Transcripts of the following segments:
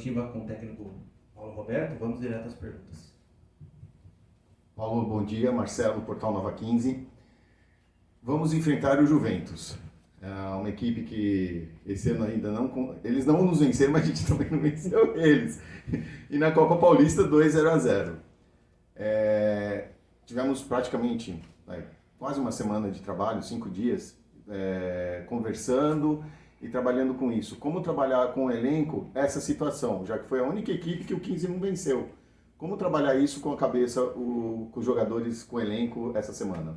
Com o técnico Paulo Roberto, vamos direto às perguntas. Paulo, bom dia. Marcelo, Portal Nova 15. Vamos enfrentar o Juventus. É uma equipe que esse ano ainda não... Eles não nos venceram, mas a gente também não venceu eles. E na Copa Paulista, 2-0. Tivemos praticamente quase uma semana de trabalho, 5 dias, conversando e trabalhando com isso. Como trabalhar com o elenco essa situação, já que foi a única equipe que o 15 não venceu. Como trabalhar isso com a cabeça, com os jogadores, com o elenco essa semana?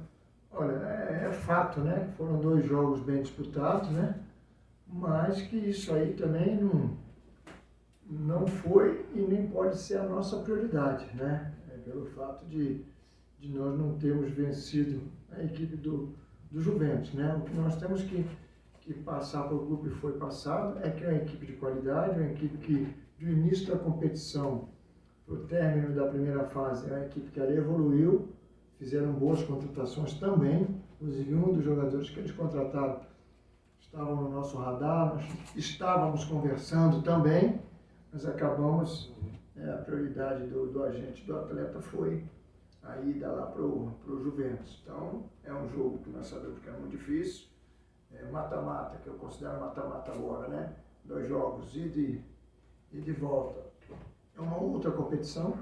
Olha, é fato, né? Foram 2 jogos bem disputados, né? Mas que isso aí também não foi e nem pode ser a nossa prioridade, né? Pelo fato de nós não termos vencido a equipe do Juventus, né? O que nós temos que passar para o grupo e foi passado é que é uma equipe de qualidade, uma equipe que do início da competição para o término da primeira fase é uma equipe que ali evoluiu, fizeram boas contratações também, inclusive um dos jogadores que eles contrataram estavam no nosso radar, nós estávamos conversando também, mas acabamos, a prioridade do agente, do atleta foi a ida lá para o Juventus. Então é um jogo que nós sabemos que é muito difícil, mata-mata, que eu considero mata-mata agora, né? 2 jogos, ida e de volta. É uma outra competição.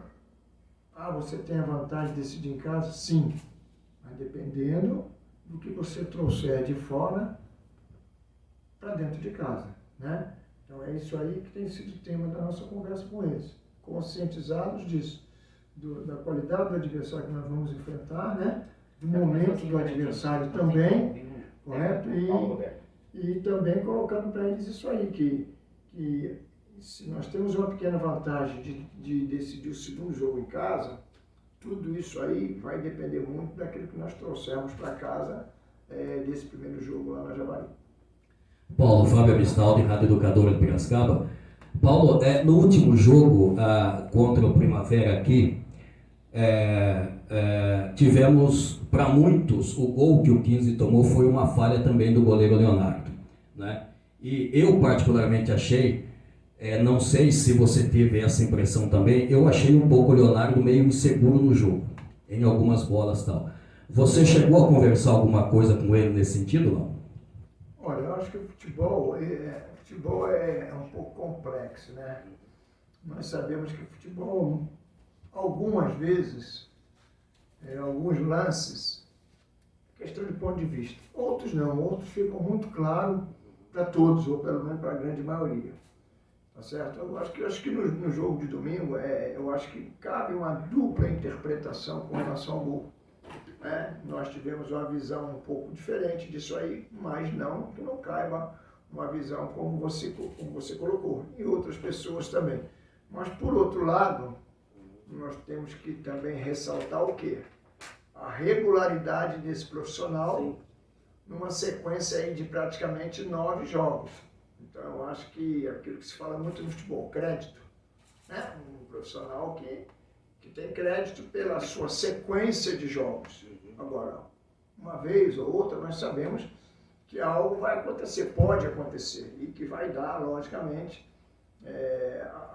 Você tem a vantagem de decidir em casa? Sim. Mas dependendo do que você trouxer de fora para dentro de casa, né? Então é isso aí que tem sido o tema da nossa conversa com eles. Conscientizados disso, da qualidade do adversário que nós vamos enfrentar, né? Do momento do adversário também. Correto? E também colocando para eles isso aí, que se nós temos uma pequena vantagem de decidir o segundo jogo em casa, tudo isso aí vai depender muito daquilo que nós trouxermos para casa desse primeiro jogo lá na Javari. Paulo, Fábio Amistaldi, Rádio Educadora de Piracicaba. Paulo, no último jogo contra o Primavera aqui, tivemos, para muitos, o gol que o 15 tomou foi uma falha também do goleiro Leonardo, né? E eu particularmente achei, não sei se você teve essa impressão também, eu achei um pouco o Leonardo meio inseguro no jogo, em algumas bolas e tal. Você chegou a conversar alguma coisa com ele nesse sentido, não? Olha, eu acho que o futebol é um pouco complexo, né? Nós sabemos que o futebol, algumas vezes, alguns lances, questão de ponto de vista. Outros não, outros ficam muito claros para todos, ou pelo menos para a grande maioria. Tá certo? Eu acho que no jogo de domingo, eu acho que cabe uma dupla interpretação com relação ao gol. Nós tivemos uma visão um pouco diferente disso aí, mas não que não caiba uma visão como você colocou, e outras pessoas também. Mas, por outro lado, nós temos que também ressaltar o quê? A regularidade desse profissional. Sim. Numa sequência aí de praticamente 9 jogos. Então, eu acho que aquilo que se fala muito no futebol, crédito, né? Um profissional que tem crédito pela sua sequência de jogos. Agora, uma vez ou outra, nós sabemos que algo vai acontecer, pode acontecer, e que vai dar, logicamente,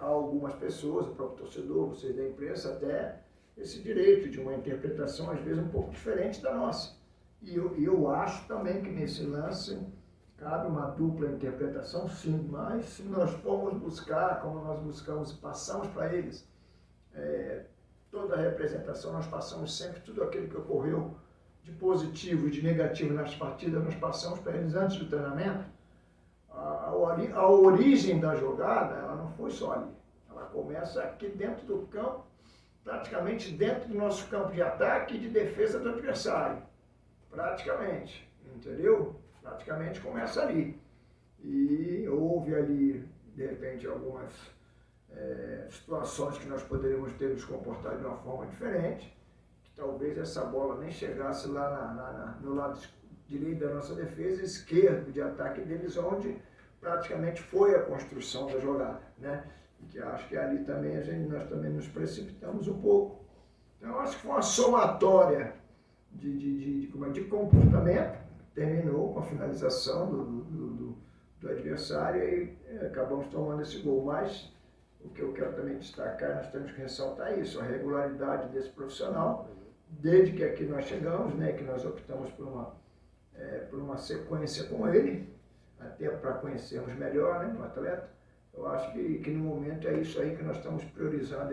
a algumas pessoas, o próprio torcedor, vocês da imprensa, até esse direito de uma interpretação, às vezes, um pouco diferente da nossa. E eu acho também que nesse lance cabe uma dupla interpretação, sim, mas se nós formos buscar, como nós buscamos e passamos para eles, toda a representação, nós passamos sempre tudo aquilo que ocorreu de positivo e de negativo nas partidas, nós passamos para eles antes do treinamento. A origem da jogada, ela não foi só ali. Ela começa aqui dentro do campo, praticamente dentro do nosso campo de ataque e de defesa do adversário. Praticamente, entendeu? Praticamente começa ali. E houve ali, de repente, algumas situações que nós poderíamos ter nos comportado de uma forma diferente, que talvez essa bola nem chegasse lá no lado direito da nossa defesa, esquerdo de ataque deles, onde praticamente foi a construção da jogada, né? E que acho que ali também nós também nos precipitamos um pouco. Então, eu acho que foi uma somatória de comportamento, terminou com a finalização do adversário e acabamos tomando esse gol. Mas o que eu quero também destacar, nós temos que ressaltar isso, a regularidade desse profissional, desde que aqui nós chegamos, né, que nós optamos por uma sequência com ele, até para conhecermos melhor, né, o atleta. Eu acho que no momento é isso aí que nós estamos priorizando,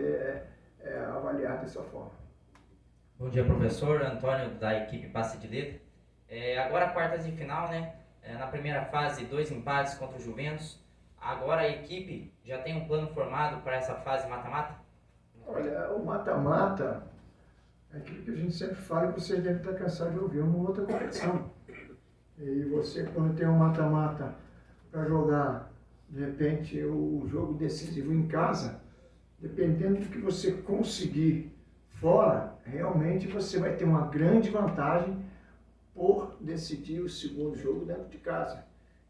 avaliar dessa forma. Bom dia, professor Antônio, da equipe Passe de Letra. Agora quartas de final, né? Na primeira fase, 2 empates contra o Juventus. Agora a equipe já tem um plano formado para essa fase mata-mata? Olha, o mata-mata é aquilo que a gente sempre fala e vocês devem estar cansados de ouvir, uma outra competição. E você, quando tem um mata-mata para jogar, de repente, o jogo decisivo em casa, dependendo do que você conseguir fora, realmente você vai ter uma grande vantagem por decidir o segundo jogo dentro de casa.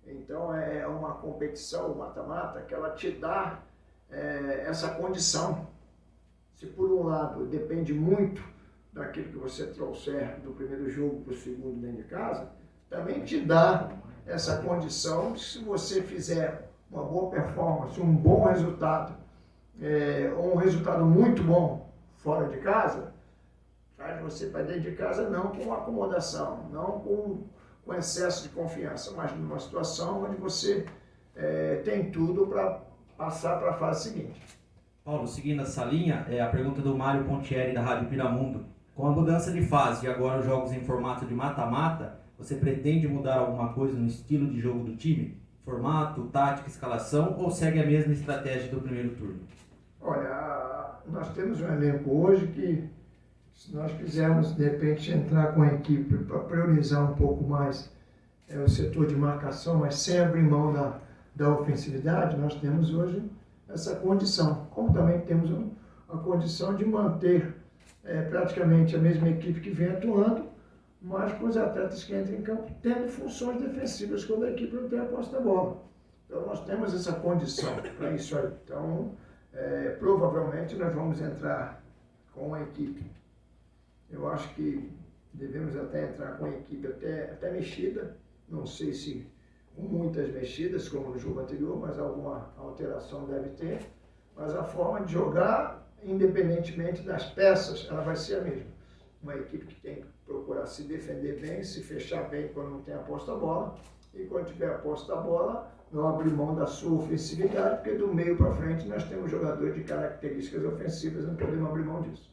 Então é uma competição, mata-mata, que ela te dá essa condição. Se por um lado depende muito daquilo que você trouxer do primeiro jogo para o segundo dentro de casa, também te dá essa condição de, se você fizer uma boa performance, um bom resultado, ou um resultado muito bom fora de casa, traz você para dentro de casa não com acomodação, não com excesso de confiança, mas numa situação onde você tem tudo para passar para a fase seguinte. Paulo, seguindo essa linha, a pergunta do Mário Pontieri, da Rádio Piramundo. Com a mudança de fase e agora os jogos em formato de mata-mata, você pretende mudar alguma coisa no estilo de jogo do time? Formato, tática, escalação, ou segue a mesma estratégia do primeiro turno? Olha, nós temos um elenco hoje que, se nós quisermos, de repente, entrar com a equipe para priorizar um pouco mais o setor de marcação, mas sem abrir mão da ofensividade, nós temos hoje essa condição. Como também temos a condição de manter praticamente a mesma equipe que vem atuando, mas com os atletas que entram em campo tendo funções defensivas quando a equipe não tem a posse da bola. Então nós temos essa condição para isso aí. Então, provavelmente nós vamos entrar com a equipe. Eu acho que devemos até entrar com a equipe até mexida, não sei se com muitas mexidas, como no jogo anterior, mas alguma alteração deve ter. Mas a forma de jogar, independentemente das peças, ela vai ser a mesma. Uma equipe que tem que procurar se defender bem, se fechar bem quando não tem a posse da bola, e quando tiver a posse da bola, não abrir mão da sua ofensividade, porque do meio para frente nós temos jogadores de características ofensivas, não podemos abrir mão disso.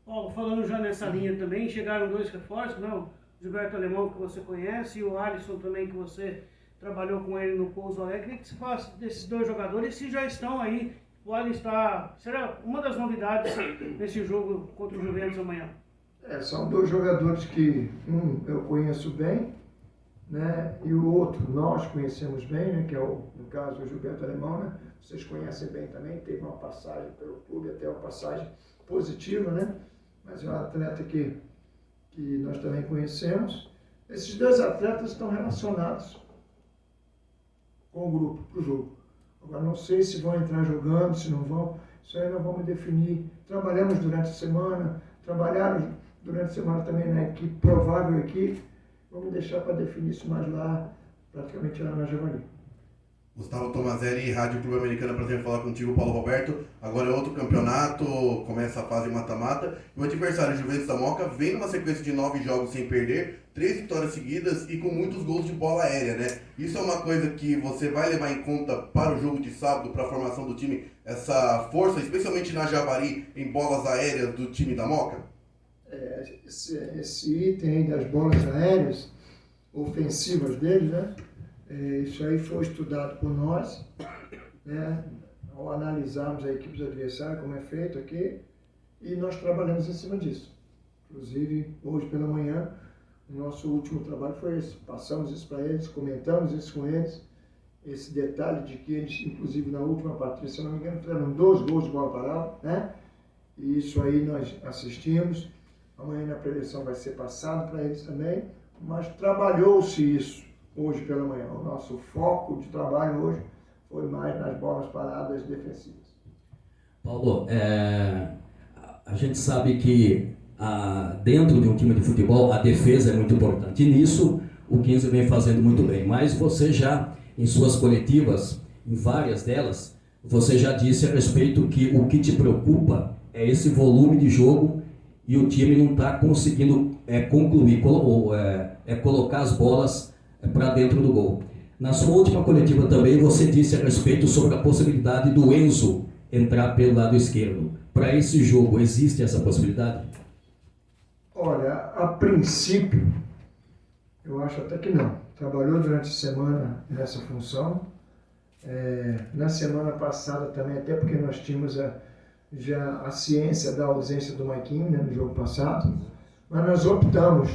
Paulo, falando já nessa linha também, chegaram 2 reforços, não? O Gilberto Alemão, que você conhece, e o Alisson também, que você trabalhou com ele no Pouso Alegre. O que você fala desses 2 jogadores, se já estão aí, podem estar... Será uma das novidades nesse jogo contra o Juventus amanhã? São 2 jogadores que eu conheço bem, né? E o outro nós conhecemos bem, né? Que é, no caso, o Gilberto Alemão, né? Vocês conhecem bem também, teve uma passagem pelo clube, até uma passagem positiva, né? Mas é um atleta que nós também conhecemos. Esses 2 atletas estão relacionados com o grupo, para o jogo. Agora, não sei se vão entrar jogando, se não vão, isso aí nós vamos definir. Trabalhamos durante a semana, trabalharam durante a semana também na equipe, provável equipe. Vamos deixar para definir isso mais lá, praticamente lá na Javali. Gustavo Tomazelli, Rádio Clube Americana, prazer em falar contigo, Paulo Roberto. Agora é outro campeonato, começa a fase mata-mata. E o adversário, Juventus da Moca, vem numa sequência de 9 jogos sem perder, 3 vitórias seguidas e com muitos gols de bola aérea, né? Isso é uma coisa que você vai levar em conta para o jogo de sábado, para a formação do time, essa força, especialmente na Javari, em bolas aéreas do time da Moca? Esse item aí das bolas aéreas ofensivas deles, né? Isso aí foi estudado por nós, né? Ao analisarmos a equipe do adversário, como é feito aqui, e nós trabalhamos em cima disso. Inclusive, hoje pela manhã, o nosso último trabalho foi esse. Passamos isso para eles, comentamos isso com eles, esse detalhe de que eles, inclusive na última partida, se não me engano, fizeram 2 gols de bola parada, né? E isso aí nós assistimos. Amanhã na preleção vai ser passado para eles também, mas trabalhou-se isso hoje pela manhã. O nosso foco de trabalho hoje foi mais nas bolas paradas defensivas. Paulo, a gente sabe que dentro de um time de futebol a defesa é muito importante, e nisso o 15 vem fazendo muito bem, mas você já, em suas coletivas, em várias delas, você já disse a respeito que o que te preocupa é esse volume de jogo e o time não está conseguindo concluir, colocar as bolas para dentro do gol. Na sua última coletiva também você disse a respeito sobre a possibilidade do Enzo entrar pelo lado esquerdo. Para esse jogo, existe essa possibilidade? Olha, a princípio, eu acho até que não. Trabalhou durante a semana nessa função. Na semana passada também, até porque nós tínhamos já a ciência da ausência do Maiquinho, né, no jogo passado, mas nós optamos,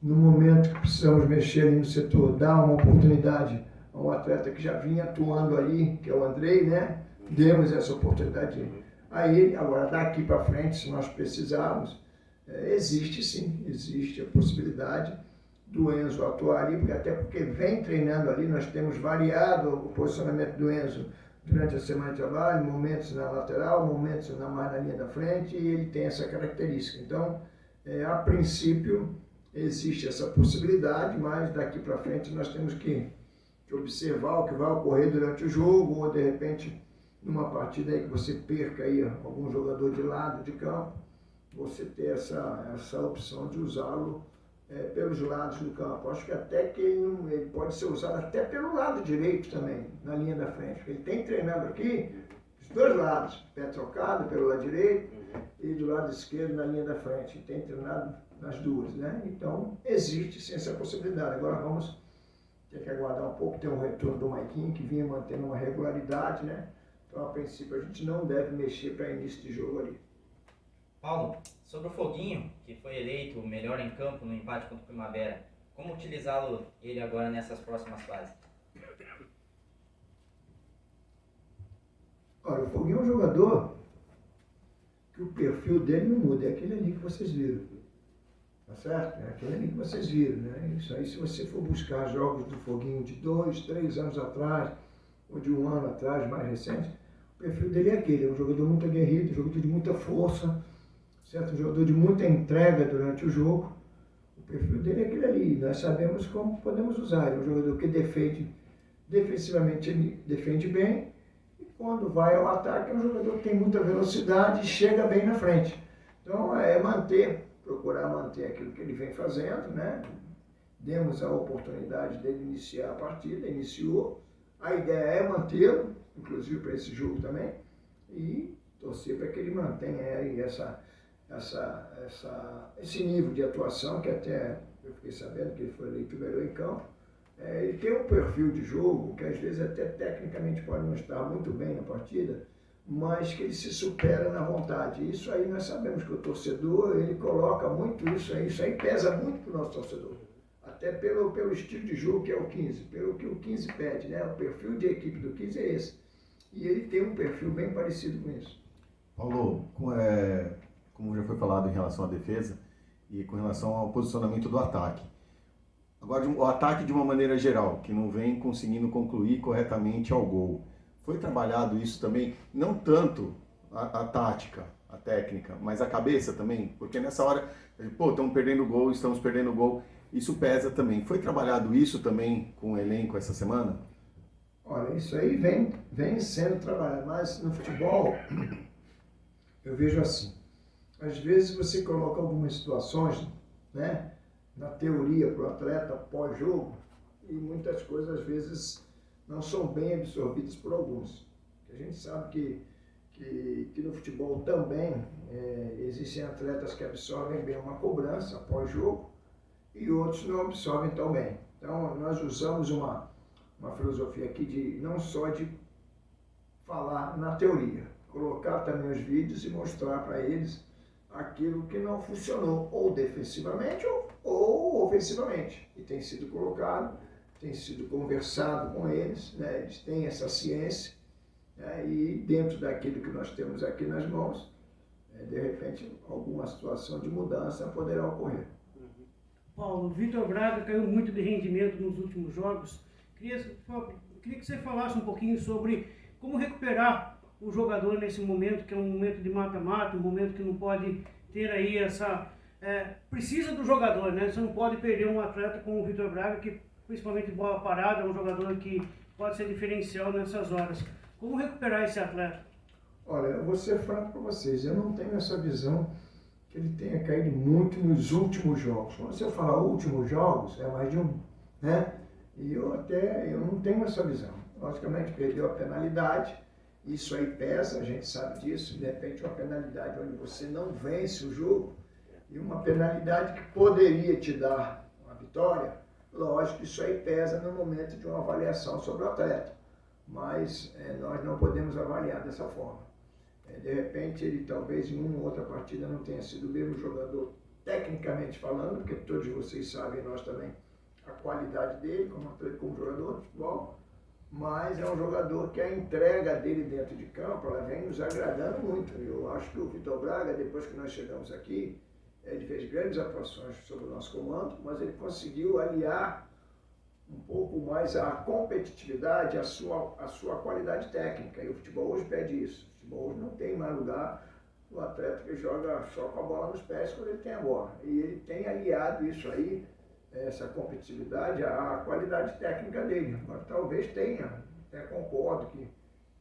no momento que precisamos mexer ali no setor, dar uma oportunidade a um atleta que já vinha atuando ali, que é o Andrei, né? Demos essa oportunidade a ele. Agora, daqui para frente, se nós precisarmos, existe sim, existe a possibilidade do Enzo atuar ali, até porque vem treinando ali, nós temos variado o posicionamento do Enzo durante a semana de trabalho, momentos na lateral, momentos mais na linha da frente, e ele tem essa característica. Então, a princípio, existe essa possibilidade, mas daqui para frente nós temos que observar o que vai ocorrer durante o jogo, ou de repente, numa partida aí que você perca aí algum jogador de lado de campo, você ter essa opção de usá-lo pelos lados do campo. Acho que até que ele pode ser usado até pelo lado direito também, na linha da frente. Ele tem treinado aqui os dois lados, pé trocado pelo lado direito e do lado esquerdo na linha da frente. Tem treinado nas duas, né? Então, existe sim essa possibilidade. Agora vamos ter que aguardar um pouco, ter um retorno do Maiquinho, que vinha mantendo uma regularidade, né? Então, a princípio, a gente não deve mexer para início de jogo ali. Paulo, sobre o Foguinho, que foi eleito o melhor em campo no empate contra o Primavera, como utilizá-lo ele agora nessas próximas fases? Olha, o Foguinho é um jogador que o perfil dele não muda, é aquele ali que vocês viram. Tá certo? É aquele ali que vocês viram, né? Isso aí, se você for buscar jogos do Foguinho de 2, 3 anos atrás, ou de 1 ano atrás, mais recente, o perfil dele é aquele, é um jogador muito aguerrido, um jogador de muita força, certo? Um jogador de muita entrega durante o jogo. O perfil dele é aquele ali. Nós sabemos como podemos usar. É um jogador que defensivamente ele defende bem, e quando vai ao ataque é um jogador que tem muita velocidade e chega bem na frente. Então procurar manter aquilo que ele vem fazendo, né? Demos a oportunidade dele iniciar a partida, iniciou. A ideia é mantê-lo, inclusive para esse jogo também, e torcer para que ele mantenha aí esse nível de atuação, que até eu fiquei sabendo que ele foi eleito o melhor em campo. Ele tem um perfil de jogo que às vezes até tecnicamente pode não estar muito bem na partida, mas que ele se supera na vontade. Isso aí nós sabemos que o torcedor, ele coloca muito isso aí pesa muito para o nosso torcedor. Até pelo estilo de jogo que é o 15, pelo que o 15 pede, né? O perfil de equipe do 15 é esse. E ele tem um perfil bem parecido com isso. Paulo, como já foi falado em relação à defesa e com relação ao posicionamento do ataque. Agora, o ataque de uma maneira geral, que não vem conseguindo concluir corretamente ao gol. Foi trabalhado isso também, não tanto a tática, a técnica, mas a cabeça também? Porque nessa hora, estamos perdendo gol, isso pesa também. Foi trabalhado isso também com o elenco essa semana? Olha, isso aí vem sendo trabalhado, mas no futebol, eu vejo assim. Às vezes você coloca algumas situações, né, na teoria para o atleta pós-jogo, e muitas coisas às vezes não são bem absorvidas por alguns. A gente sabe que no futebol também existem atletas que absorvem bem uma cobrança pós-jogo e outros não absorvem tão bem. Então nós usamos uma filosofia aqui não só de falar na teoria, colocar também os vídeos e mostrar para eles aquilo que não funcionou, ou defensivamente ou ofensivamente. E tem sido colocado, tem sido conversado com eles, né? Eles têm essa ciência, né? E dentro daquilo que nós temos aqui nas mãos, de repente alguma situação de mudança poderá ocorrer. Paulo, Vitor Braga caiu muito de rendimento nos últimos jogos. Queria que você falasse um pouquinho sobre como recuperar o jogador nesse momento, que é um momento de mata-mata, um momento que não pode ter aí precisa do jogador, né? Você não pode perder um atleta como o Vitor Braga, que principalmente bola parada, é um jogador que pode ser diferencial nessas horas. Como recuperar esse atleta? Olha, eu vou ser franco para vocês, eu não tenho essa visão que ele tenha caído muito nos últimos jogos. Quando você falar últimos jogos, é mais de um, né? E eu não tenho essa visão. Logicamente, perdeu a penalidade, isso aí pesa, a gente sabe disso, de repente uma penalidade onde você não vence o jogo, e uma penalidade que poderia te dar uma vitória, lógico que isso aí pesa no momento de uma avaliação sobre o atleta. Mas nós não podemos avaliar dessa forma. De repente, ele talvez em uma ou outra partida não tenha sido o mesmo jogador, tecnicamente falando, porque todos vocês sabem, nós também, a qualidade dele como jogador de futebol, mas é um jogador que a entrega dele dentro de campo, ela vem nos agradando muito. Eu acho que o Vitor Braga, depois que nós chegamos aqui, ele fez grandes atuações sobre o nosso comando, mas ele conseguiu aliar um pouco mais a competitividade, a sua qualidade técnica. E o futebol hoje pede isso. O futebol hoje não tem mais lugar o atleta que joga só com a bola nos pés quando ele tem a bola. E ele tem aliado isso aí, essa competitividade, à qualidade técnica dele. Mas talvez tenha, até concordo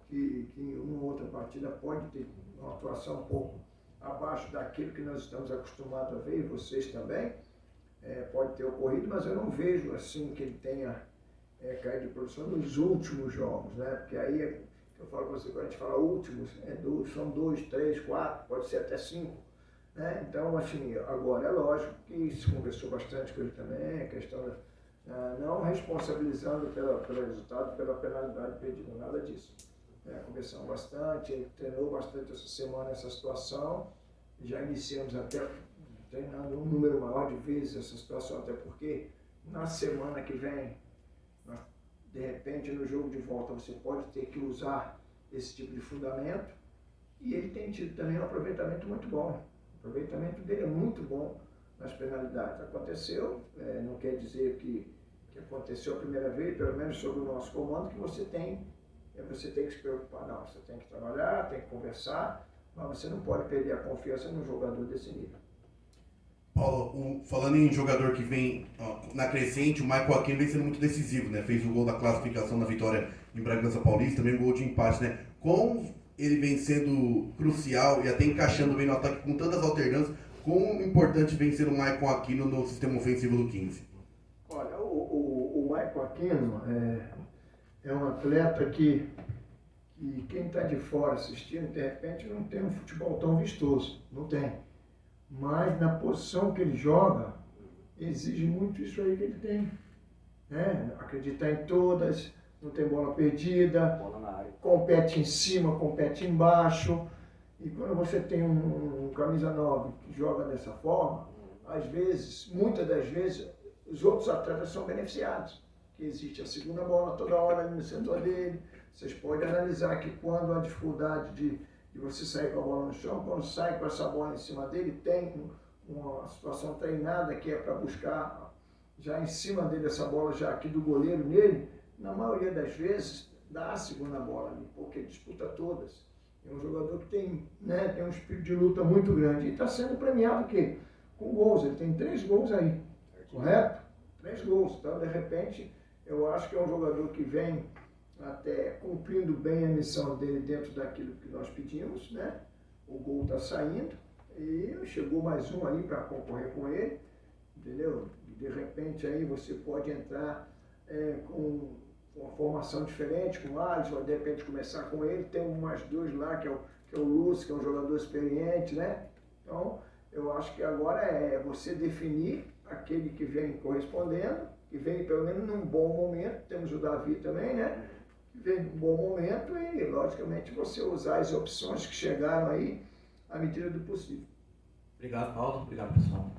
que em uma outra partida pode ter uma atuação um pouco abaixo daquilo que nós estamos acostumados a ver, e vocês também. Pode ter ocorrido, mas eu não vejo assim que ele tenha caído de produção nos últimos jogos, né? Porque aí, eu falo para você, quando a gente fala últimos, são 2, 3, 4, pode ser até 5, né? Então, assim, agora é lógico que se conversou bastante com ele também, a questão não responsabilizando pelo resultado, pela penalidade perdida, nada disso. Conversamos bastante, ele treinou bastante essa semana essa situação, já iniciamos até treinando um número maior de vezes essa situação, até porque na semana que vem, de repente no jogo de volta, você pode ter que usar esse tipo de fundamento, e ele tem tido também um aproveitamento muito bom. O aproveitamento dele é muito bom nas penalidades. Aconteceu, não quer dizer que aconteceu a primeira vez, pelo menos sob o nosso comando, que você tem que se preocupar. Não, você tem que trabalhar, tem que conversar, mas você não pode perder a confiança num jogador desse nível. Paulo, falando em jogador que vem na crescente, o Michael Aquino vem sendo muito decisivo, né? Fez o gol da classificação na vitória em Bragança Paulista, também o gol de empate, né? Como ele vem sendo crucial e até encaixando bem no ataque com tantas alternâncias, quão importante vem ser o Michael Aquino no sistema ofensivo do 15? Olha, o Michael Aquino é um atleta que quem está de fora assistindo, de repente, não tem um futebol tão vistoso, não tem. Mas na posição que ele joga, exige muito isso aí que ele tem. Acreditar em todas, não tem bola perdida, bola na área. Compete em cima, compete embaixo. E quando você tem um camisa 9 que joga dessa forma, às vezes, muitas das vezes, os outros atletas são beneficiados. Que existe a segunda bola toda hora ali no setor dele. Vocês podem analisar que quando há dificuldade de você sair com a bola no chão, quando sai com essa bola em cima dele, tem uma situação treinada que é para buscar já em cima dele essa bola já aqui do goleiro nele, na maioria das vezes dá a segunda bola ali, porque ele disputa todas. É um jogador que tem um espírito de luta muito grande e está sendo premiado o quê? Com gols, ele tem 3 gols aí, correto? 3 gols, então de repente eu acho que é um jogador que vem até cumprindo bem a missão dele dentro daquilo que nós pedimos, né? O gol está saindo e chegou mais um aí para concorrer com ele, entendeu? De repente aí você pode entrar com uma formação diferente, com o Alisson, de repente começar com ele, tem mais 2 lá, que é o Lúcio, que é um jogador experiente, né? Então, eu acho que agora é você definir aquele que vem correspondendo, que vem pelo menos num bom momento, temos o Davi também, né? Vem num bom momento e, logicamente, você usar as opções que chegaram aí à medida do possível. Obrigado, Paulo. Obrigado, pessoal.